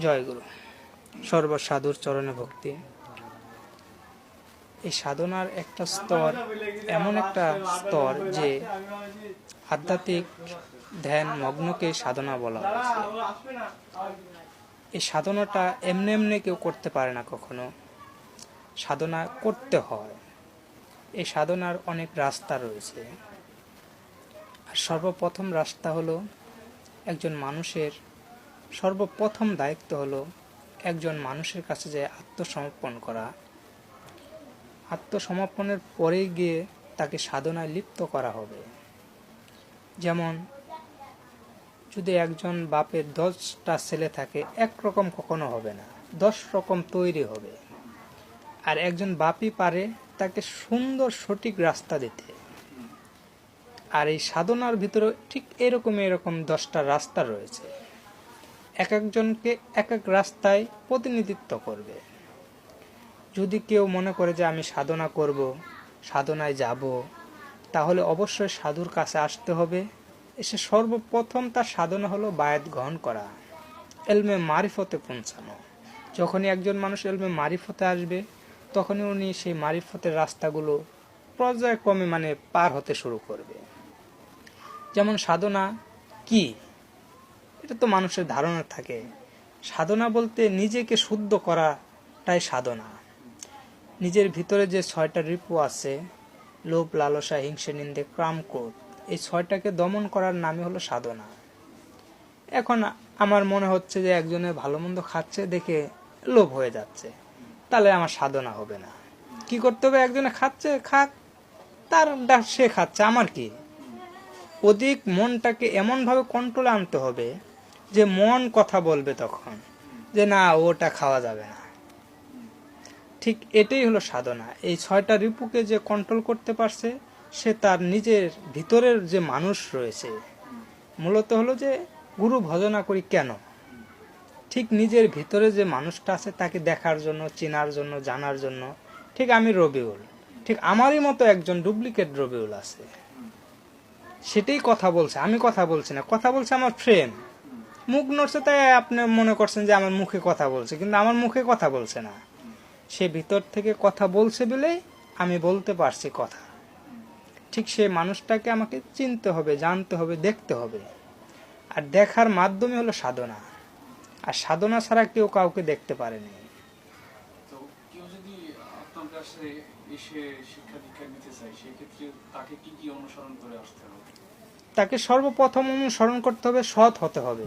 জয়গুরু। সর্বসাধুর চরণে ভক্তি। এই সাধনার একটা স্তর, এমন একটা স্তর যে আধ্যাত্মিক ধ্যান মগ্নকে সাধনা বলা হয়েছে। এই সাধনাটা এমনি এমনি কেউ করতে পারে না, কখনো সাধনা করতে হয়। এই সাধনার অনেক রাস্তা রয়েছে। আর সর্বপ্রথম রাস্তা হলো, একজন মানুষের সর্বপ্রথম দায়িত্ব হলো একজন মানুষের কাছে যে আত্মসমর্পণ করা। আত্মসমর্পণের পরে গিয়ে তাকে সাধনায় লিপ্ত করা হবে। যেমন যদি একজন বাপের 10টা ছেলে থাকে, একরকম কখনো হবে না, 10 রকম তৈরি হবে। আর একজন বাপই পারে তাকে সুন্দর সঠিক রাস্তা দিতে। আর এই সাধনার ভিতরে ঠিক এরকম 10টা রাস্তা রয়েছে। এক একজনকে এক এক রাস্তায় প্রতিনিধিত্ব করবে। যদি কেউ মনে করে যে আমি সাধনা করব, সাধনায় যাব, তাহলে অবশ্যই সাধুর কাছে আসতে হবে। এসে সর্বপ্রথম তার সাধনা হলো বায়াত গ্রহণ করা, এলমে মারিফতে পৌঁছানো। যখনই একজন মানুষ এলমে মারিফতে আসবে, তখনই উনি সেই মারিফতের রাস্তাগুলো পর্যায়ক্রমে পার হতে শুরু করবে। যেমন সাধনা কি, এটা তো মানুষের ধারণা থাকে। সাধনা বলতে নিজেকে শুদ্ধ করাটাই সাধনা। নিজের ভিতরে যে 6টা রিপু আছে, লোভ, লালসা, হিংসে, নিন্দে, কাম, ক্রোধ, এই 6টাকে দমন করার নামই হলো সাধনা। এখন আমার মনে হচ্ছে যে একজনে ভালো মন্দ খাচ্ছে দেখে লোভ হয়ে যাচ্ছে, তাহলে আমার সাধনা হবে না। কি করতে হবে? একজনে খাচ্ছে, খাক, তার সে খাচ্ছে, আমার কি? অধিক মনটাকে এমনভাবে কন্ট্রোলে আনতে হবে যে মন কথা বলবে তখন যে না, ওটা খাওয়া যাবে না। ঠিক এটাই হলো সাধনা। এই 6টা রিপুকে যে কন্ট্রোল করতে পারছে, সে তার নিজের ভিতরের যে মানুষ রয়েছে, মূলত হলো যে গুরু ভজনা করি কেন, ঠিক নিজের ভিতরে যে মানুষটা আছে তাকে দেখার জন্য, চেনার জন্য, জানার জন্য। ঠিক আমি রবিউল, ঠিক আমারই মতো একজন ডুপ্লিকেট রবিউল আছে, সেটাই কথা বলছে, আমি কথা বলছি না, কথা বলছে আমার ফ্রেন্ড। মুখ নড়ছে তাই আপনি মনে করছেন যে আমার মুখে কথা বলছে, কিন্তু আমার মুখে কথা বলছে না। সে ভিতর থেকে কথা বলছে বলেই আমি বলতে পারছি কথা। ঠিক সে মানুষটাকে আমাকে চিনতে হবে, জানতে হবে, দেখতে হবে। আর দেখার মাধ্যমে হলো সাধনা। আর সাধনা ছাড়া কেউ কাউকে দেখতে পারেনি। তো কেউ যদি আপনার কাছে এসে শিক্ষা দীক্ষা নিতে চায়, সেক্ষেত্রে তাকে কি কি অনুসরণ করে আসতে হবে? তাকে সর্বপ্রথম অনুসরণ করতে হবে, সৎ হতে হবে।